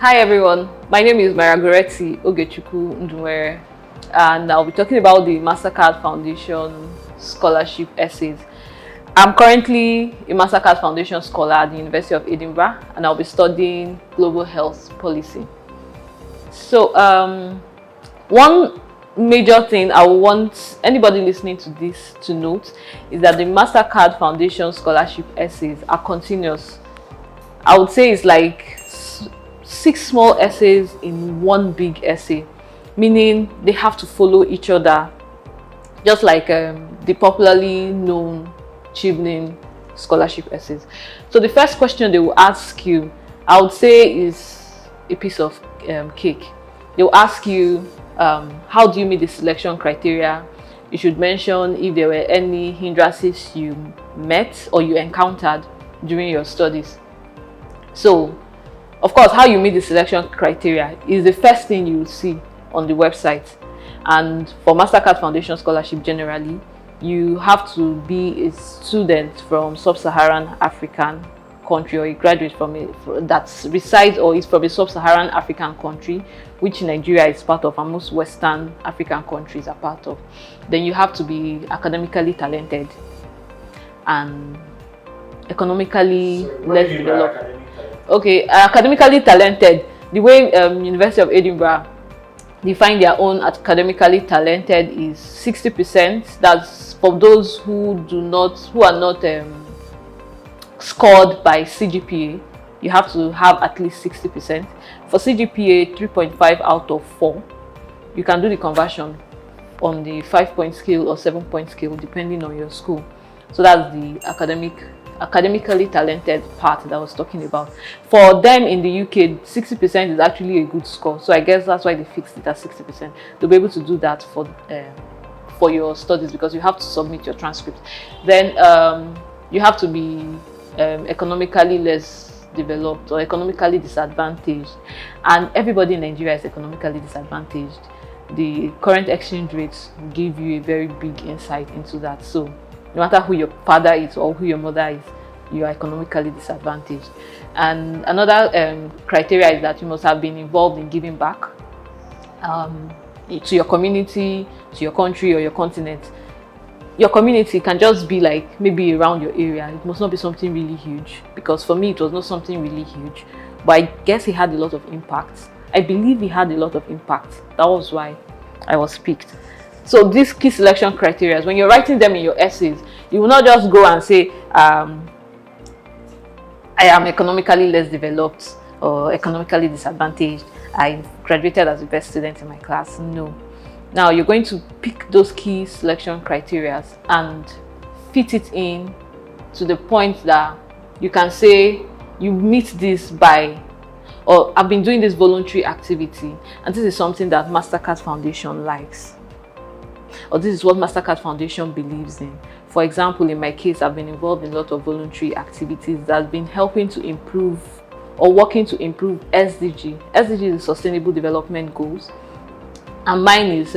Hi everyone, my name is Goretti Ndunwere, and I'll be talking about the MasterCard Foundation Scholarship essays. I'm currently a MasterCard Foundation scholar at the University of Edinburgh, and I'll be studying global health policy. So, one major thing I want anybody listening to this to note is that the MasterCard Foundation Scholarship essays are continuous. I would say it's like 6 small essays in one big essay, meaning they have to follow each other, just like the popularly known Chibnall scholarship essays. So the first question they will ask you, I would say, is a piece of cake. They will ask you, how do you meet the selection criteria? You should mention if there were any hindrances you met or you encountered during your studies. So, of course, how you meet the selection criteria is the first thing you will see on the website. And for MasterCard Foundation Scholarship generally, you have to be a student from sub-Saharan African country, or a graduate that resides or is from a sub-Saharan African country, which Nigeria is part of and most Western African countries are part of. Then you have to be academically talented and economically less developed. Okay, academically talented. The way University of Edinburgh define their own academically talented is 60%. That's for those who are not scored by CGPA. You have to have at least 60%. For CGPA, 3.5 out of 4. You can do the conversion on the 5-point scale or 7-point scale depending on your school. So that's the academically talented part that I was talking about. For them in the UK, 60% is actually a good score. So I guess that's why they fixed it at 60%. They'll be able to do that for your studies, because you have to submit your transcript. Then you have to be economically less developed or economically disadvantaged. And everybody in Nigeria is economically disadvantaged. The current exchange rates give you a very big insight into that. So no matter who your father is or who your mother is, you are economically disadvantaged. And another criteria is that you must have been involved in giving back to your community, to your country or your continent. Your community can just be like maybe around your area. It must not be something really huge, because for me it was not something really huge, but I guess it had a lot of impact. I believe it had a lot of impact. That was why I was picked. So these key selection criteria, when you're writing them in your essays, you will not just go and say, I am economically less developed or economically disadvantaged. I graduated as the best student in my class. No. Now you're going to pick those key selection criteria and fit it in to the point that you can say you meet this by, or I've been doing this voluntary activity and this is something that MasterCard Foundation likes, or this is what MasterCard Foundation believes in. For example, in my case, I've been involved in a lot of voluntary activities that's been helping to improve or working to improve SDG. SDG is Sustainable Development Goals, and mine is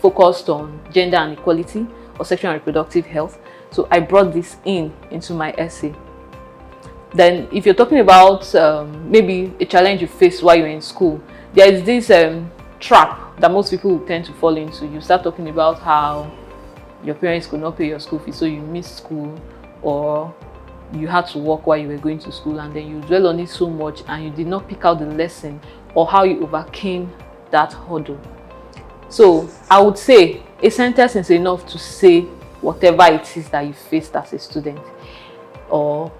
focused on gender and equality or sexual and reproductive health. So I brought this into my essay. Then if you're talking about maybe a challenge you face while you're in school, there is this trap that most people tend to fall into. You start talking about how your parents could not pay your school fees, so you missed school, or you had to work while you were going to school, and then you dwell on it so much and you did not pick out the lesson or how you overcame that hurdle. So I would say a sentence is enough to say whatever it is that you faced as a student, or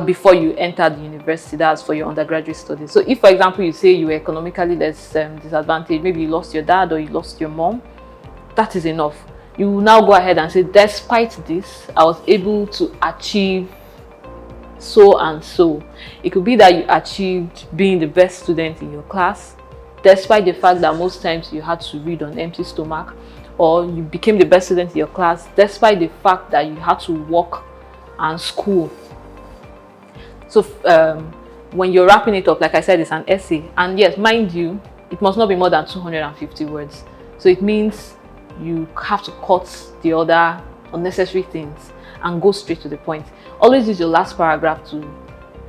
before you enter the university, that's for your undergraduate studies. So if, for example, you say you were economically less disadvantaged, maybe you lost your dad or you lost your mom, that is enough. You will now go ahead and say, despite this, I was able to achieve so and so. It could be that you achieved being the best student in your class, despite the fact that most times you had to read on empty stomach, or you became the best student in your class, despite the fact that you had to work and school. So when you're wrapping it up, like I said, it's an essay. And yes, mind you, it must not be more than 250 words. So it means you have to cut the other unnecessary things and go straight to the point. Always use your last paragraph to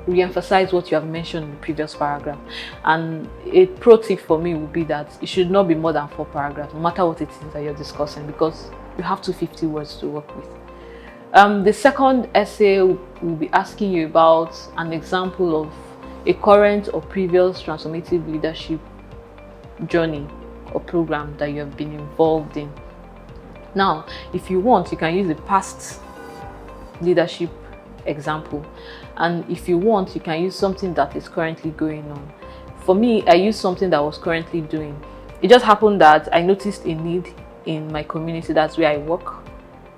re-emphasize what you have mentioned in the previous paragraph. And a pro tip for me would be that it should not be more than 4 paragraphs, no matter what it is that you're discussing, because you have 250 words to work with. The second essay will be asking you about an example of a current or previous transformative leadership journey or program that you have been involved in. Now, if you want, you can use a past leadership example, and if you want, you can use something that is currently going on. For me, I used something that was currently doing. It just happened that I noticed a need in my community. That's where I work.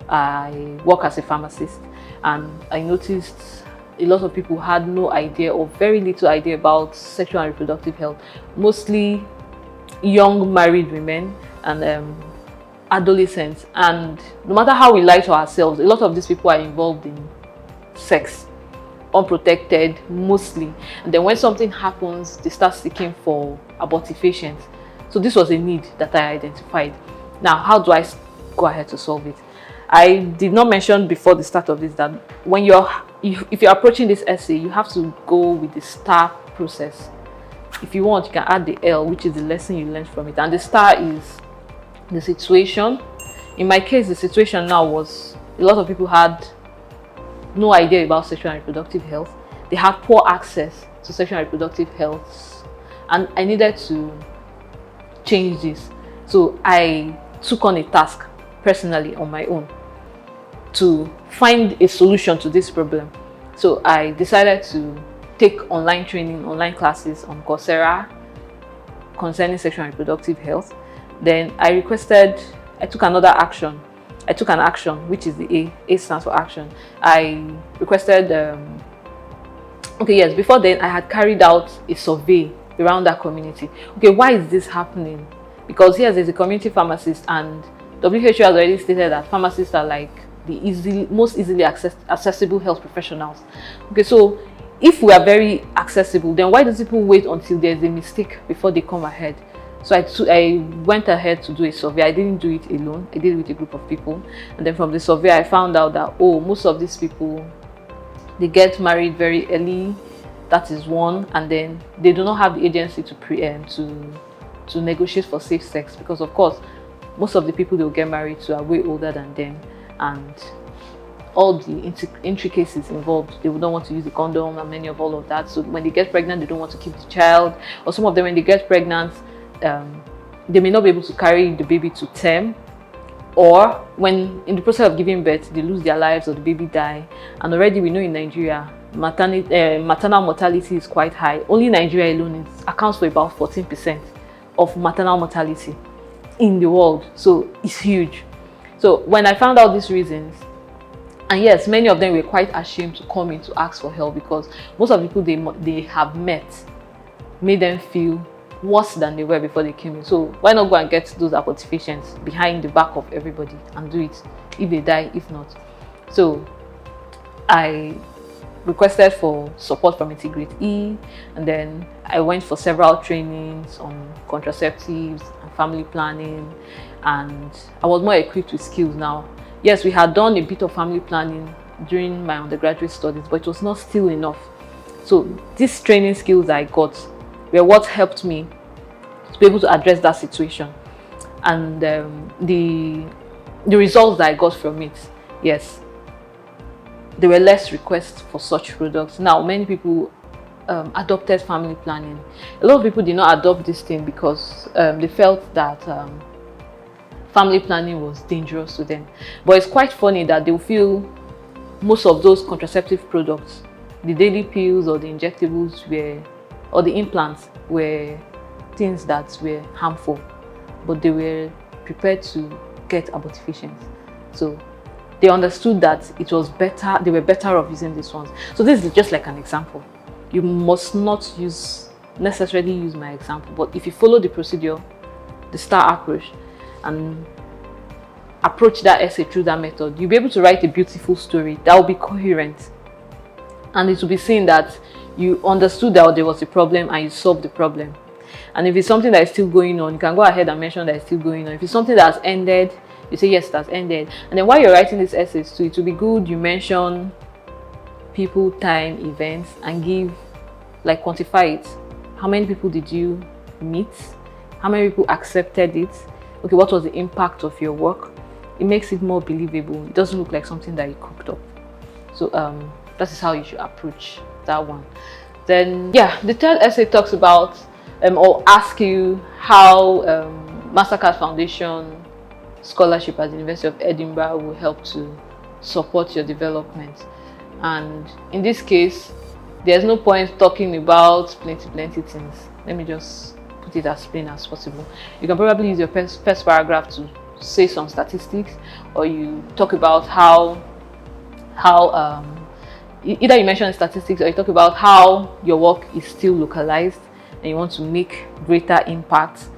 I work as a pharmacist, and I noticed a lot of people had no idea or very little idea about sexual and reproductive health, mostly young married women and adolescents. And no matter how we lie to ourselves, a lot of these people are involved in sex unprotected mostly, and then when something happens, they start seeking for abortifacients. So this was a need that I identified. Now, how do I go ahead to solve it? I did not mention before the start of this that when if you're approaching this essay, you have to go with the STAR process. If you want, you can add the L, which is the lesson you learned from it, and the STAR is the situation. In my case, the situation now was a lot of people had no idea about sexual and reproductive health. They had poor access to sexual and reproductive health, and I needed to change this. So I took on a task personally on my own to find a solution to this problem. So I decided to take online training, online classes on Coursera concerning sexual and reproductive health. Then I took another action. I took an action, which is the A. A stands for action. I requested, before then I had carried out a survey around that community. Okay, why is this happening? Because here there's a community pharmacist, and WHO has already stated that pharmacists are like the most easily accessible health professionals. Okay, so if we are very accessible, then why do people wait until there's a mistake before they come ahead? So I went ahead to do a survey. I didn't do it alone. I did it with a group of people. And then from the survey, I found out that, most of these people, they get married very early. That is one. And then they do not have the agency to negotiate for safe sex, because of course, most of the people they'll get married to are way older than them. And all the intricacies involved, they would not want to use the condom and many of all of that. So when they get pregnant, they don't want to keep the child. Or some of them, when they get pregnant, they may not be able to carry the baby to term, or when in the process of giving birth they lose their lives or the baby die. And already we know in Nigeria maternal mortality is quite high. Only Nigeria alone accounts for about 14% of maternal mortality in the world, so it's huge. So when I found out these reasons, and yes, many of them were quite ashamed to come in to ask for help, because most of the people they have met made them feel worse than they were before they came in. So why not go and get those abortifacients behind the back of everybody and do it, if they die, if not. So I requested for support from Integrate E, and then I went for several trainings on contraceptives and family planning, and I was more equipped with skills now. Yes, we had done a bit of family planning during my undergraduate studies, but it was not still enough. So these training skills I got were what helped me to be able to address that situation, and the results that I got from it, yes, there were less requests for such products. Now many people adopted family planning. A lot of people did not adopt this thing because they felt that family planning was dangerous to them. But it's quite funny that they'll feel most of those contraceptive products, the daily pills or the injectables or the implants, were things that were harmful, but they were prepared to get abortifacients. So they understood that it was better, they were better off using these ones. So this is just like an example. You must not necessarily use my example, but if you follow the procedure, the STAR approach, and approach that essay through that method, you'll be able to write a beautiful story that will be coherent, and it will be seen that you understood that there was a problem and you solved the problem. And if it's something that is still going on, you can go ahead and mention that it's still going on. If it's something that has ended, you say yes, that's ended. And then while you're writing these essays too, it will be good you mention people, time, events, and quantify it. How many people did you meet? How many people accepted it? Okay, what was the impact of your work? It makes it more believable. It doesn't look like something that you cooked up. So that is how you should approach that one. Then yeah, the third essay talks about or ask you how MasterCard Foundation Scholarship at the University of Edinburgh will help to support your development. And in this case, there's no point talking about plenty things. Let me just put it as plain as possible. You can probably use your first paragraph to say some statistics, or you talk about how either you mention statistics or you talk about how your work is still localized and you want to make greater impact.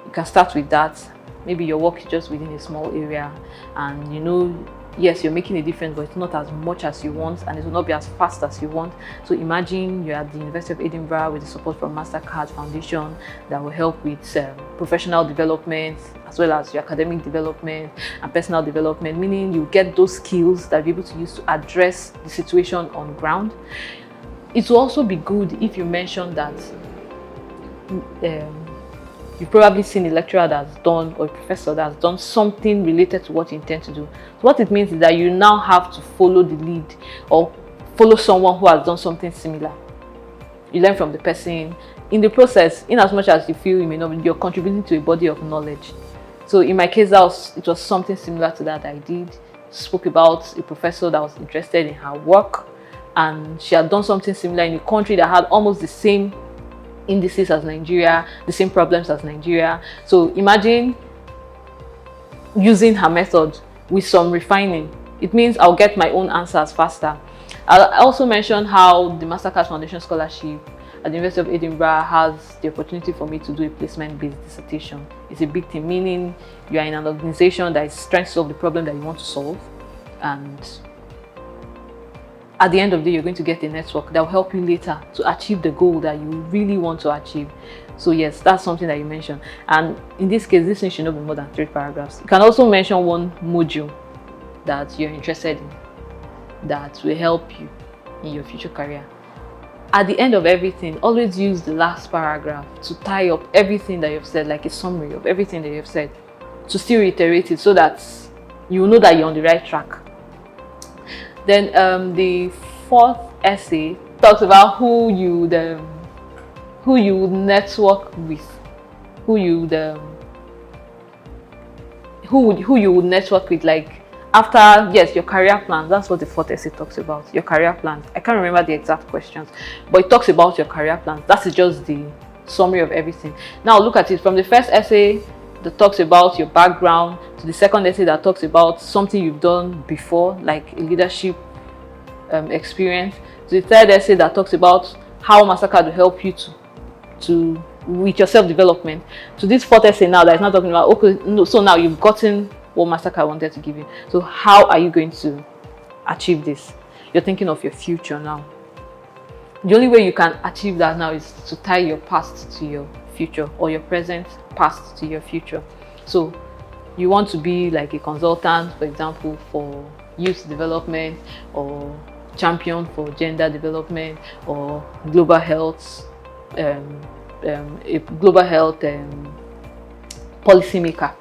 You can start with that. Maybe your work is just within a small area, and you know, yes, you're making a difference, but it's not as much as you want, and it will not be as fast as you want. So imagine you're at the University of Edinburgh with the support from MasterCard Foundation that will help with professional development, as well as your academic development and personal development, meaning you get those skills that you'll be able to use to address the situation on ground. It will also be good if you mention that you've probably seen a lecturer that's done, or a professor that's done something related to what you intend to do. So what it means is that you now have to follow the lead or follow someone who has done something similar. You learn from the person. In the process, in as much as you feel you may not, you're contributing to a body of knowledge. So in my case, it was something similar to that I did. Spoke about a professor that was interested in her work, and she had done something similar in a country that had almost the same indices as Nigeria, the same problems as Nigeria. So imagine using her method with some refining. It means I'll get my own answers faster. I also mentioned how the MasterCard Foundation Scholarship at the University of Edinburgh has the opportunity for me to do a placement-based dissertation. It's a big thing, meaning you are in an organization that is trying to solve the problem that you want to solve, and at the end of the day, you're going to get a network that will help you later to achieve the goal that you really want to achieve. So yes, that's something that you mentioned. And in this case, this thing should not be more than 3 paragraphs. You can also mention one module that you're interested in that will help you in your future career. At the end of everything, always use the last paragraph to tie up everything that you've said, like a summary of everything that you've said, to still reiterate it so that you know that you're on the right track. Then the fourth essay talks about who you would network with, who you would network with, like after, yes, your career plans. That's what the fourth essay talks about, your career plans. I can't remember the exact questions, but it talks about your career plans. That's just the summary of everything. Now look at it from the first essay that talks about your background to the second essay that talks about something you've done before, like a leadership experience, to the third essay that talks about how MasterCard will help you to with your self-development, to this fourth essay now that is not talking about, okay, no, so now you've gotten what MasterCard wanted to give you. So how are you going to achieve this? You're thinking of your future now. The only way you can achieve that now is to tie your past to your future, or your present past to your future. So you want to be like a consultant, for example, for youth development, or champion for gender development, or global health, a global health policymaker.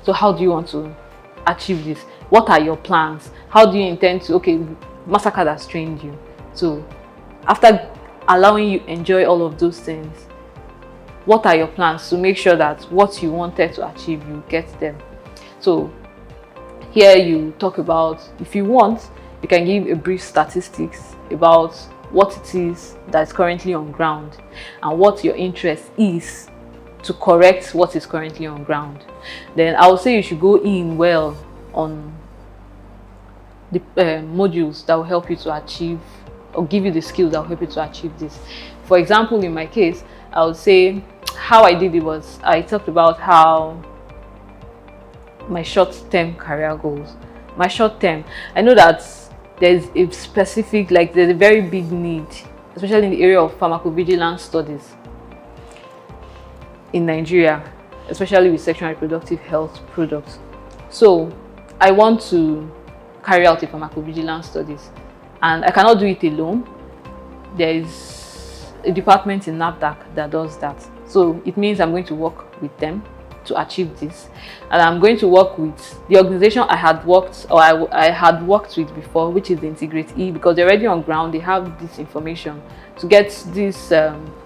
So how do you want to achieve this? What are your plans? How do you intend to, okay, MasterCard has trained you. So after allowing you enjoy all of those things, what are your plans to make sure that what you wanted to achieve, you get them? So here you talk about, if you want, you can give a brief statistics about what it is that's currently on ground and what your interest is to correct what is currently on ground. Then I would say you should go in well on the modules that will help you to achieve, or give you the skills that will help you to achieve this. For example, in my case, I would say how I did it was I talked about how my short-term career goals. My short-term, I know that there's a specific, like there's a very big need, especially in the area of pharmacovigilance studies in Nigeria, especially with sexual and reproductive health products. So I want to carry out a pharmacovigilance studies. and I cannot do it alone. There is a department in NAFDAC that does that. So it means I'm going to work with them to achieve this, and I'm going to work with the organization I had worked with before, which is the Integrate E, because they're already on ground. They have this information to get this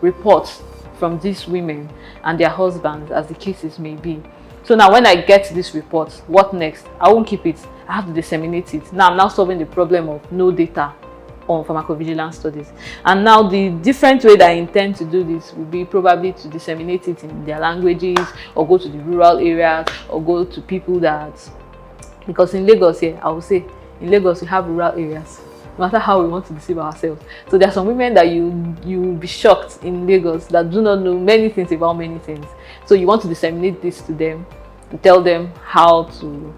reports from these women and their husbands, as the cases may be. So now when I get this report, what next? I won't keep it. I have to disseminate it. Now I'm now solving the problem of no data on pharmacovigilance studies. And now the different way that I intend to do this will be probably to disseminate it in their languages, or go to the rural areas, or go to people that, because in Lagos here, I will say, in Lagos we have rural areas, no matter how we want to deceive ourselves. So there are some women that you will be shocked in Lagos that do not know many things about many things. So you want to disseminate this to them, to tell them how to.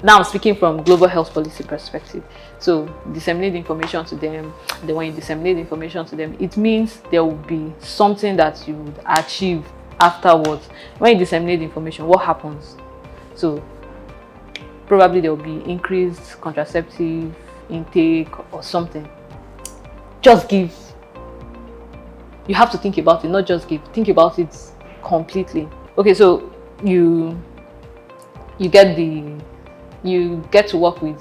Now I'm speaking from global health policy perspective. So disseminate information to them. Then when you disseminate information to them, it means there will be something that you would achieve afterwards. When you disseminate information, what happens? So probably there will be increased contraceptive intake or something. Just give. You have to think about it, not just give. Think about it completely. Okay, so you get to work with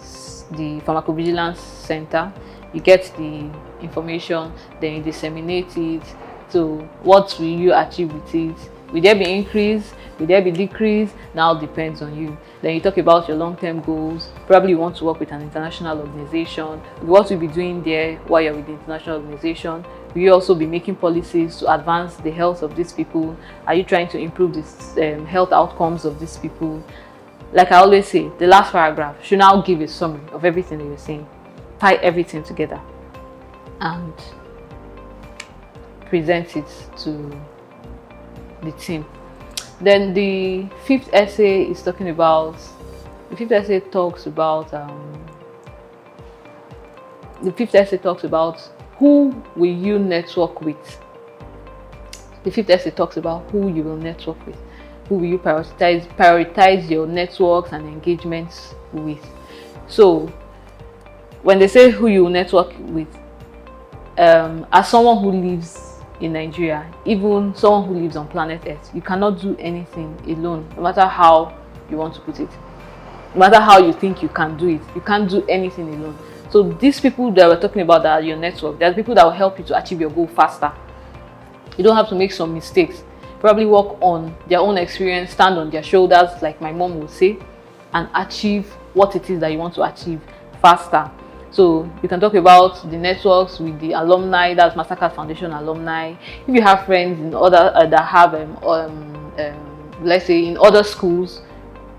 the pharmacovigilance center. You get the information, then you disseminate it. So what will you achieve with it? Will there be increase? Will there be decrease? Now depends on you. Then you talk about your long-term goals. Probably you want to work with an international organization. What will you be doing there while you're with the international organization? Will you also be making policies to advance the health of these people? Are you trying to improve the health outcomes of these people? Like I always say, the last paragraph should now give a summary of everything that you're saying. Tie everything together and present it to the team. Then the fifth essay talks about who will you network with. The fifth essay talks about who you will network with. Who will you prioritize your networks and engagements with? So when they say who you will network with, as someone who lives in Nigeria, even someone who lives on planet Earth, you cannot do anything alone, no matter how you want to put it, no matter how you think you can do it. You can't do anything alone. So these people that we're talking about, that are your network, there are people that will help you to achieve your goal faster. You don't have to make some mistakes. Probably work on their own experience, stand on their shoulders, like my mom would say, and achieve what it is that you want to achieve faster. So you can talk about the networks with the alumni, that's MasterCard Foundation alumni. If you have friends in other that have let's say in other schools,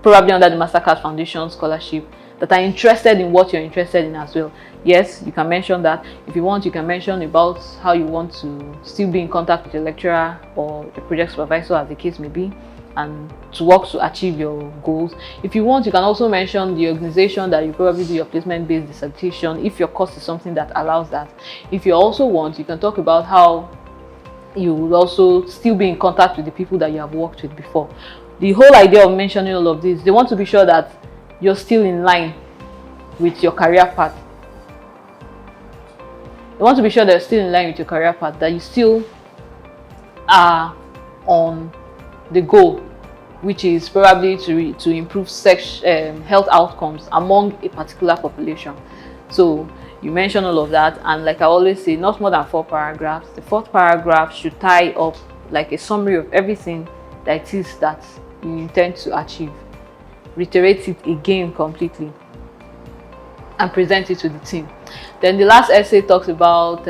probably under the MasterCard Foundation Scholarship, that are interested in what you're interested in as well. Yes, you can mention that. If you want, you can mention about how you want to still be in contact with your lecturer or your project supervisor, as the case may be, and to work to achieve your goals. If you want, you can also mention the organization that you probably do your placement-based dissertation, if your course is something that allows that. If you also want, you can talk about how you will also still be in contact with the people that you have worked with before. The whole idea of mentioning all of this, they want to be sure that you're still in line with your career path. You want to be sure that you're still in line with your career path, that you still are on the goal, which is probably to improve health outcomes among a particular population. So you mention all of that, and like I always say, not more than 4 paragraphs. The 4th paragraph should tie up like a summary of everything that it is that you intend to achieve. Reiterate it again completely and present it to the team. Then the last essay talks about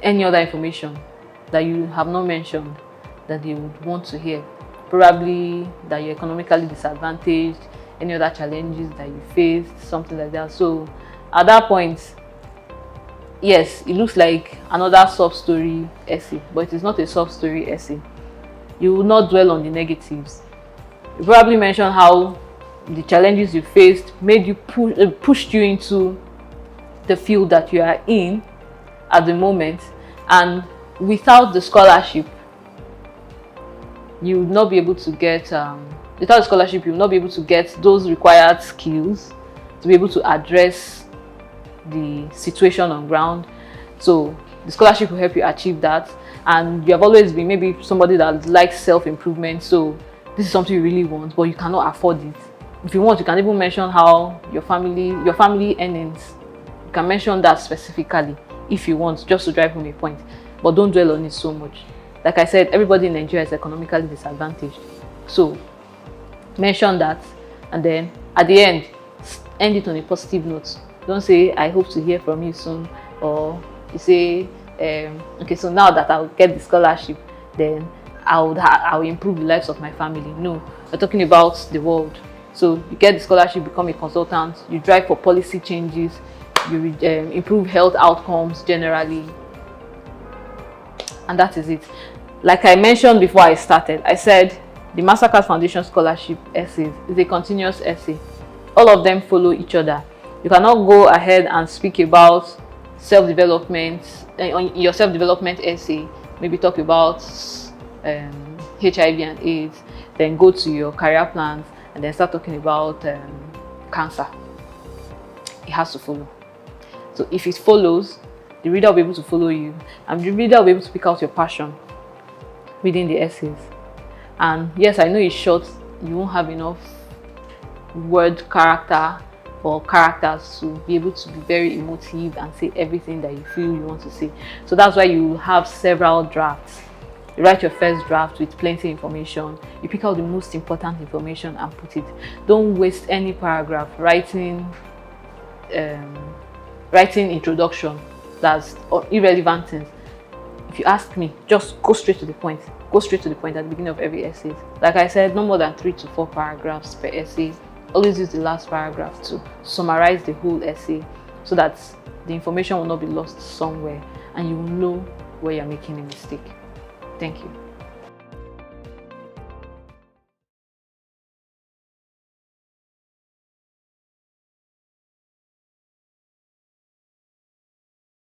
any other information that you have not mentioned that they would want to hear. Probably that you're economically disadvantaged, any other challenges that you faced, something like that. So at that point, yes, it looks like another sub-story essay, but it is not a sub-story essay. You will not dwell on the negatives. You probably mention how the challenges you faced made you pushed you into the field that you are in at the moment, and without the scholarship, you would not be able to get those required skills to be able to address the situation on ground. So the scholarship will help you achieve that. And you have always been maybe somebody that likes self-improvement, so this is something you really want, but you cannot afford it. If you want, you can even mention how your family earnings. You can mention that specifically if you want, just to drive home a point. But don't dwell on it so much. Like I said, everybody in Nigeria is economically disadvantaged. So mention that, and then at the end it on a positive note. Don't say, I hope to hear from you soon, or you say, okay, so now that I'll get the scholarship, then I'll improve the lives of my family. No, we're talking about the world. So you get the scholarship, become a consultant, you drive for policy changes, you improve health outcomes generally, and that is it. Like I mentioned before I started, I said the MasterCard Foundation Scholarship essays is a continuous essay. All of them follow each other. You cannot go ahead and speak about self-development in your self-development essay, maybe talk about HIV and AIDS, then go to your career plans and then start talking about cancer. It has to follow. So if it follows, the reader will be able to follow you, and the reader will be able to pick out your passion within the essays. And yes, I know it's short, you won't have enough word character or characters to be able to be very emotive and say everything that you feel you want to say. So that's why you have several drafts. You write your first draft with plenty of information. You pick out the most important information and put it. Don't waste any paragraph writing introduction that's irrelevant things. If you ask me, just go straight to the point. Go straight to the point at the beginning of every essay. Like I said, no more than 3 to 4 paragraphs per essay. Always use the last paragraph to summarize the whole essay, so that the information will not be lost somewhere and you will know where you're making a mistake. Thank you.